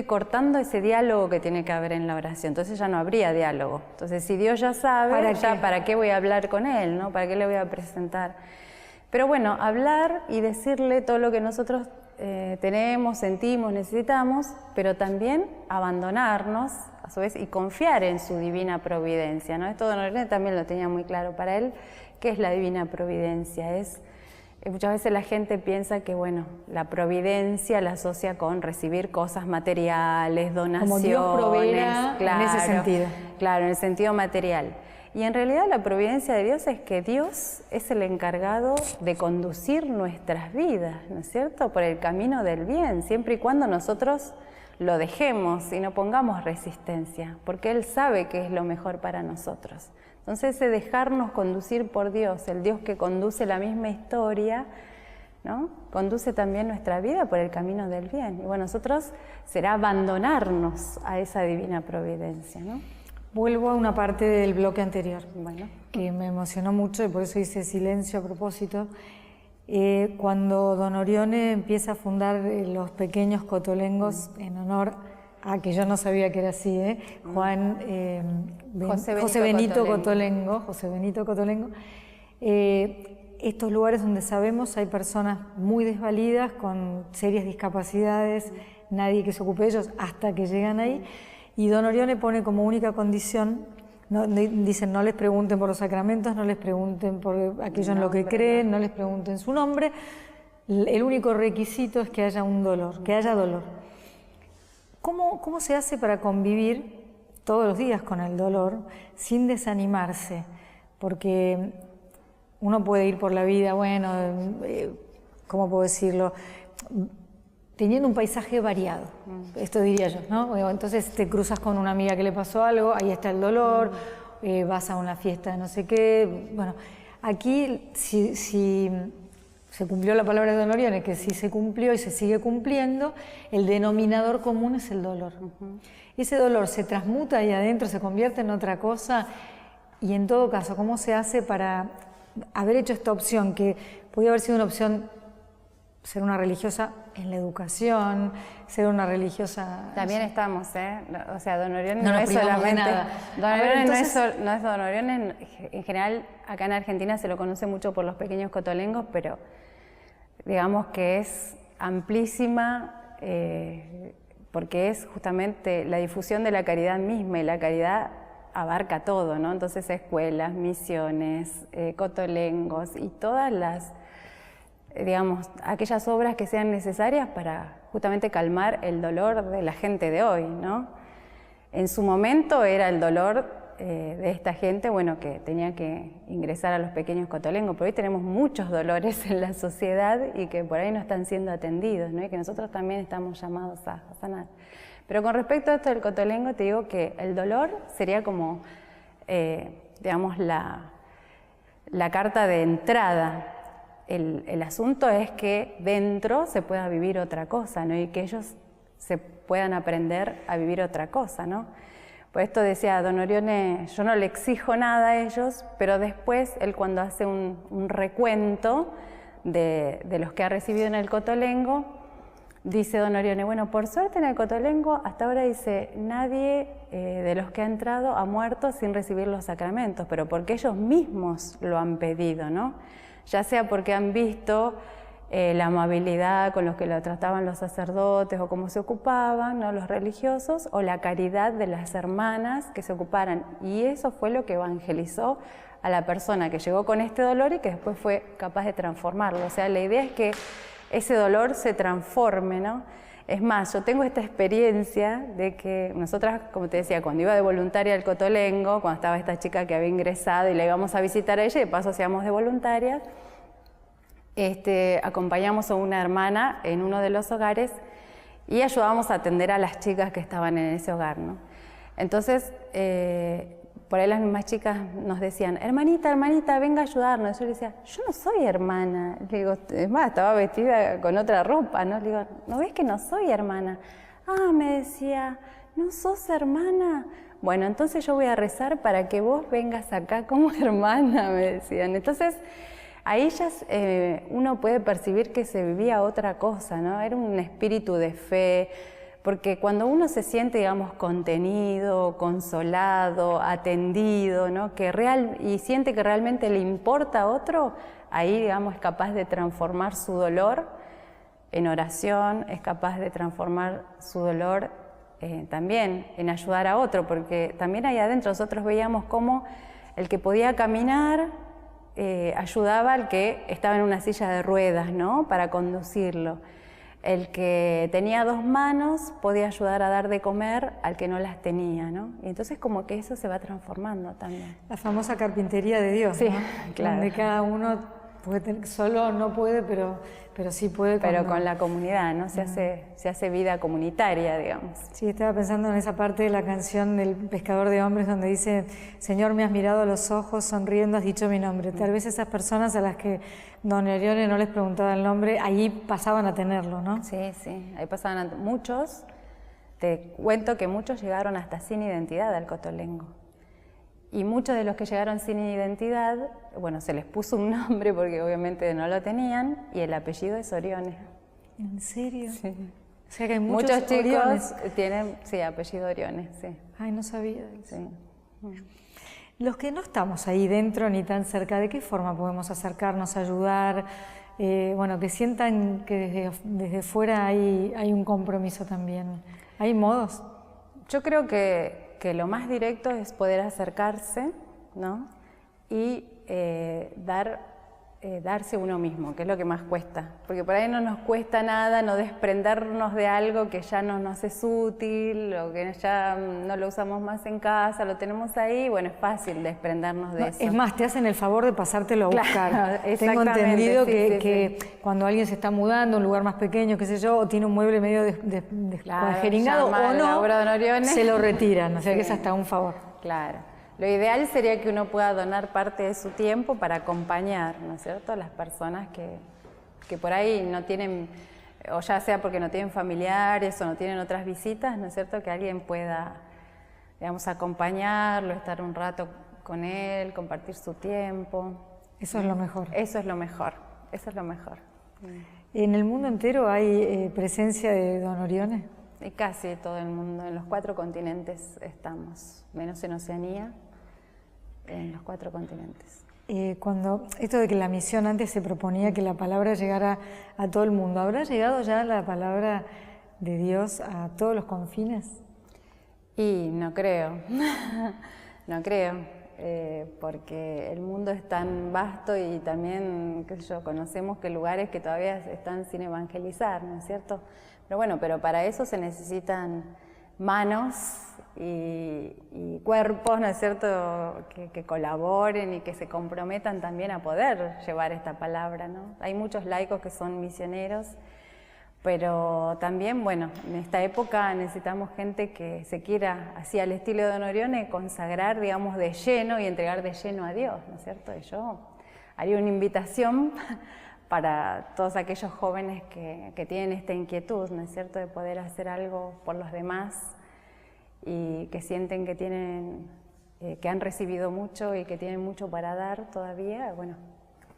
cortando ese diálogo que tiene que haber en la oración. Entonces ya no habría diálogo. Entonces, si Dios ya sabe, ¿para qué voy a hablar con Él, ¿no? ¿Para qué le voy a presentar? Pero bueno, hablar y decirle todo lo que nosotros tenemos, sentimos, necesitamos, pero también abandonarnos, a su vez, y confiar en su divina providencia, ¿no? Esto Don Orión también lo tenía muy claro para él. ¿Qué es la divina providencia? Muchas veces la gente piensa que, bueno, la providencia la asocia con recibir cosas materiales, donaciones. Como Dios proveerá, claro, en ese sentido. Claro, en el sentido material. Y en realidad la providencia de Dios es que Dios es el encargado de conducir nuestras vidas, ¿no es cierto?, por el camino del bien, siempre y cuando nosotros lo dejemos y no pongamos resistencia, porque Él sabe que es lo mejor para nosotros. Entonces, ese dejarnos conducir por Dios, el Dios que conduce la misma historia, ¿no?, conduce también nuestra vida por el camino del bien. Y bueno, nosotros será abandonarnos a esa divina providencia, ¿no? Vuelvo a una parte del bloque anterior, bueno, que me emocionó mucho y por eso hice silencio a propósito. Cuando Don Orione empieza a fundar los pequeños cotolengos en honor a, que yo no sabía que era así, José Benito Cotolengo, estos lugares donde sabemos hay personas muy desvalidas, con serias discapacidades, nadie que se ocupe de ellos hasta que llegan ahí, y Don Orione pone como única condición, dicen, no les pregunten por los sacramentos, no les pregunten por aquello en lo que creen, no les pregunten su nombre, el único requisito es que haya un dolor, que haya dolor. ¿Cómo se hace para convivir todos los días con el dolor sin desanimarse? Porque uno puede ir por la vida, bueno, ¿cómo puedo decirlo?, teniendo un paisaje variado, esto diría yo, ¿no? Entonces te cruzas con una amiga que le pasó algo, ahí está el dolor, vas a una fiesta de no sé qué. Bueno, aquí si se cumplió la palabra de Don Orione, que sí se cumplió y se sigue cumpliendo, el denominador común es el dolor. Ese dolor se transmuta ahí adentro, se convierte en otra cosa, y en todo caso, ¿cómo se hace para haber hecho esta opción, que podía haber sido una opción, ser una religiosa en la educación, ser una religiosa... También estamos, o sea, Don Orione no es solamente... nada. Don Orione no es Don Orione, en general acá en Argentina se lo conoce mucho por los pequeños cotolengos, pero digamos que es amplísima porque es justamente la difusión de la caridad misma, y la caridad abarca todo, ¿no? Entonces escuelas, misiones, cotolengos y todas las, digamos, aquellas obras que sean necesarias para justamente calmar el dolor de la gente de hoy, ¿no? En su momento era el dolor de esta gente, bueno, que tenía que ingresar a los pequeños cotolengos, pero hoy tenemos muchos dolores en la sociedad y que por ahí no están siendo atendidos, ¿no? Y que nosotros también estamos llamados a sanar. Pero con respecto a esto del cotolengo, te digo que el dolor sería como, digamos, la carta de entrada. El asunto es que dentro se pueda vivir otra cosa, ¿no? Y que ellos se puedan aprender a vivir otra cosa, ¿no? Por esto decía Don Orione, yo no le exijo nada a ellos, pero después él, cuando hace un recuento de los que ha recibido en el cotolengo, dice Don Orione, bueno, por suerte en el cotolengo hasta ahora dice, nadie de los que ha entrado ha muerto sin recibir los sacramentos, pero porque ellos mismos lo han pedido, ¿no? Ya sea porque han visto la amabilidad con los que lo trataban los sacerdotes o cómo se ocupaban, ¿no?, los religiosos, o la caridad de las hermanas que se ocuparan. Y eso fue lo que evangelizó a la persona que llegó con este dolor y que después fue capaz de transformarlo. O sea, la idea es que ese dolor se transforme, ¿no? Es más, yo tengo esta experiencia de que nosotras, como te decía, cuando iba de voluntaria al cotolengo, cuando estaba esta chica que había ingresado y la íbamos a visitar a ella, y de paso hacíamos de voluntarias, acompañamos a una hermana en uno de los hogares y ayudábamos a atender a las chicas que estaban en ese hogar, ¿no? Entonces, por ahí las mismas chicas nos decían, hermanita, hermanita, venga a ayudarnos. Yo le decía, yo no soy hermana. Le digo, es más, estaba vestida con otra ropa, ¿no? Le digo, ¿no ves que no soy hermana? Ah, me decía, ¿no sos hermana? Bueno, entonces yo voy a rezar para que vos vengas acá como hermana, me decían. Entonces, ahí ya uno puede percibir que se vivía otra cosa, ¿no? Era un espíritu de fe, porque cuando uno se siente, digamos, contenido, consolado, atendido, ¿no?, y siente que realmente le importa a otro, ahí, digamos, es capaz de transformar su dolor en oración, es capaz de transformar su dolor también en ayudar a otro, porque también ahí adentro nosotros veíamos cómo el que podía caminar ayudaba al que estaba en una silla de ruedas, ¿no?, para conducirlo. El que tenía 2 manos podía ayudar a dar de comer al que no las tenía, ¿no? Y entonces como que eso se va transformando también. La famosa carpintería de Dios, sí, ¿no? Claro. Donde cada uno solo no puede, pero sí puede. Pero con la comunidad, ¿no? Se hace vida comunitaria, digamos. Sí, estaba pensando en esa parte de la canción del Pescador de Hombres donde dice, Señor, me has mirado a los ojos, sonriendo has dicho mi nombre. Tal vez esas personas a las que Don Orione no les preguntaba el nombre, allí pasaban a tenerlo, ¿no? Sí, ahí pasaban muchos. Te cuento que muchos llegaron hasta sin identidad al cotolengo. Y muchos de los que llegaron sin identidad, bueno, se les puso un nombre porque obviamente no lo tenían, y el apellido es Orione. ¿En serio? Sí. O sea que hay muchos chicos Oriones. tienen, sí, apellido Orione, sí. Ay, no sabía eso. Sí. Los que no estamos ahí dentro ni tan cerca, ¿de qué forma podemos acercarnos, ayudar? Bueno, que sientan que desde fuera hay un compromiso también. ¿Hay modos? Yo creo que lo más directo es poder acercarse, ¿no?, y dar darse uno mismo, que es lo que más cuesta. Porque por ahí no nos cuesta nada no desprendernos de algo que ya no nos es útil o que ya no lo usamos más en casa, lo tenemos ahí, bueno, es fácil desprendernos de eso. Es más, te hacen el favor de pasártelo a buscar. Claro, Tengo entendido que sí. cuando alguien se está mudando a un lugar más pequeño, qué sé yo, o tiene un mueble medio desjeringado o no, se lo retiran, o sea que es hasta un favor. Claro. Lo ideal sería que uno pueda donar parte de su tiempo para acompañar, ¿no es cierto?, a las personas que por ahí no tienen, o ya sea porque no tienen familiares o no tienen otras visitas, ¿no es cierto?, que alguien pueda, digamos, acompañarlo, estar un rato con él, compartir su tiempo. Eso es lo mejor. Eso es lo mejor, eso es lo mejor. ¿En el mundo entero hay presencia de donoriones? Y casi todo el mundo, en los 4 continentes estamos, menos en Oceanía, en los 4 continentes. Cuando esto de que la misión antes se proponía que la palabra llegara a todo el mundo, ¿habrá llegado ya la palabra de Dios a todos los confines? Y no creo, no creo, porque el mundo es tan vasto y también, qué sé yo, conocemos que lugares que todavía están sin evangelizar, ¿no es cierto? Pero bueno, pero para eso se necesitan manos y cuerpos, ¿no es cierto?, que colaboren y que se comprometan también a poder llevar esta palabra, ¿no? Hay muchos laicos que son misioneros, pero también, bueno, en esta época necesitamos gente que se quiera, así al estilo de Don Orione, consagrar, digamos, de lleno y entregar de lleno a Dios, ¿no es cierto? Y yo haría una invitación para todos aquellos jóvenes que tienen esta inquietud, ¿no es cierto?, de poder hacer algo por los demás y que sienten que tienen, que han recibido mucho y que tienen mucho para dar todavía, bueno,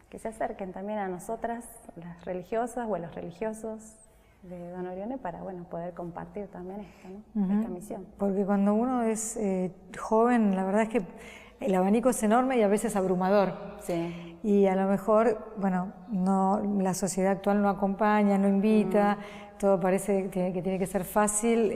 que se acerquen también a nosotras, las religiosas o a los religiosos de Don Orione para, bueno, poder compartir también esto, ¿no? Esta misión. Porque cuando uno es joven, la verdad es que el abanico es enorme y a veces abrumador. Sí. Y a lo mejor, bueno, no, la sociedad actual no acompaña, no invita, todo parece que tiene que ser fácil,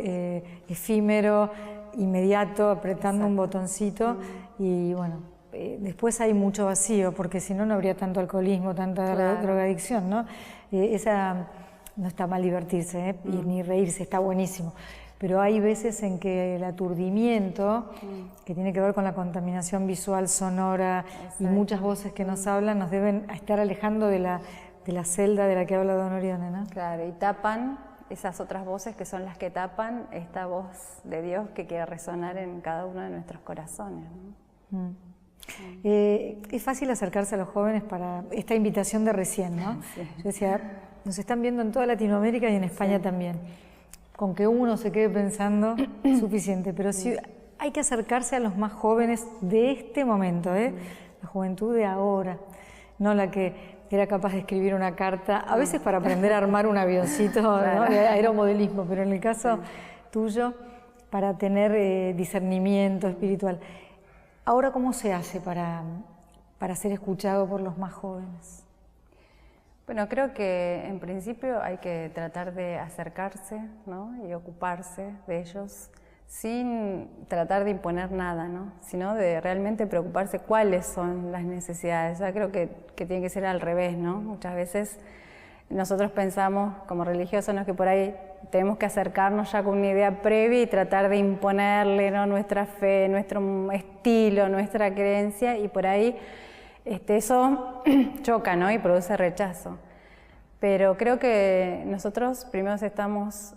efímero, inmediato, apretando un botoncito y bueno, después hay mucho vacío, porque si no, no habría tanto alcoholismo, tanta drogadicción, ¿no? Esa no está mal divertirse, y ni reírse, está buenísimo. Pero hay veces en que el aturdimiento, que tiene que ver con la contaminación visual, sonora y muchas voces que nos hablan, nos deben estar alejando de la celda de la que habla Don Orione, ¿no? Claro, y tapan esas otras voces que son las que tapan esta voz de Dios que quiere resonar en cada uno de nuestros corazones, ¿no? Es fácil acercarse a los jóvenes para esta invitación de recién, ¿no? Sí. Yo decía, nos están viendo en toda Latinoamérica y en España también. Con que uno se quede pensando, suficiente. Pero sí hay que acercarse a los más jóvenes de este momento, la juventud de ahora, no la que era capaz de escribir una carta, a veces para aprender a armar un avioncito, ¿no?, de aeromodelismo, pero en el caso tuyo, para tener discernimiento espiritual. Ahora, ¿cómo se hace para ser escuchado por los más jóvenes? Bueno, creo que en principio hay que tratar de acercarse, ¿no?, y ocuparse de ellos sin tratar de imponer nada, ¿no?, sino de realmente preocuparse cuáles son las necesidades. O sea, creo que tiene que ser al revés, ¿no? Muchas veces nosotros pensamos como religiosos, ¿no?, que por ahí tenemos que acercarnos ya con una idea previa y tratar de imponerle, ¿no?, nuestra fe, nuestro estilo, nuestra creencia, y por ahí eso choca, ¿no?, y produce rechazo. Pero creo que nosotros primero estamos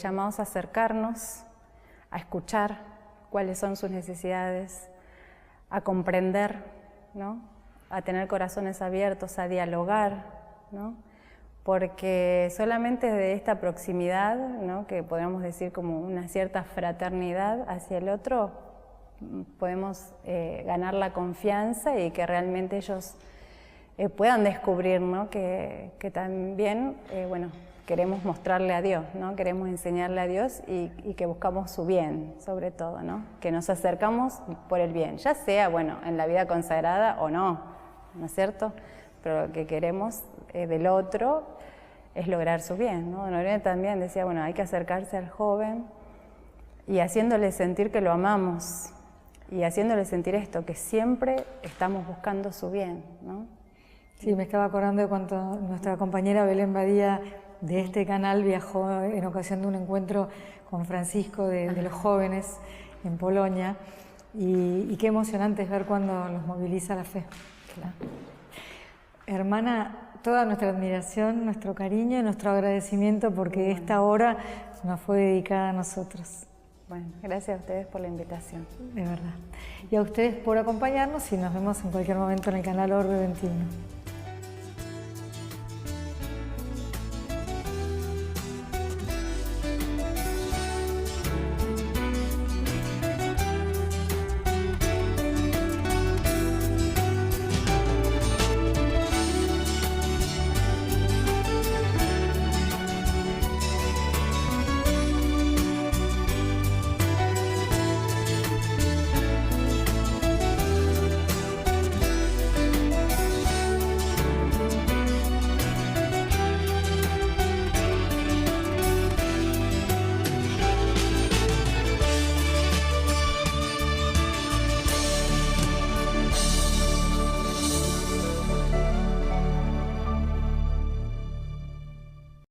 llamados a acercarnos, a escuchar cuáles son sus necesidades, a comprender, ¿no?, a tener corazones abiertos, a dialogar, ¿no?, porque solamente de esta proximidad, ¿no?, que podríamos decir como una cierta fraternidad hacia el otro, podemos ganar la confianza y que realmente ellos puedan descubrir, ¿no?, que también, bueno, queremos mostrarle a Dios, ¿no?, queremos enseñarle a Dios y que buscamos su bien, sobre todo, ¿no?, que nos acercamos por el bien, ya sea, bueno, en la vida consagrada o no, ¿no es cierto?, pero lo que queremos del otro es lograr su bien, ¿no? Don Orione también decía, bueno, hay que acercarse al joven y haciéndole sentir que lo amamos y haciéndole sentir esto, que siempre estamos buscando su bien, ¿no? Sí, me estaba acordando de cuando nuestra compañera Belén Badía de este canal viajó en ocasión de un encuentro con Francisco de los jóvenes en Polonia y qué emocionante es ver cuando los moviliza la fe. Claro. Hermana, toda nuestra admiración, nuestro cariño y nuestro agradecimiento porque esta hora nos fue dedicada a nosotros. Bueno, gracias a ustedes por la invitación. De verdad. Y a ustedes por acompañarnos y nos vemos en cualquier momento en el canal Orbe 21.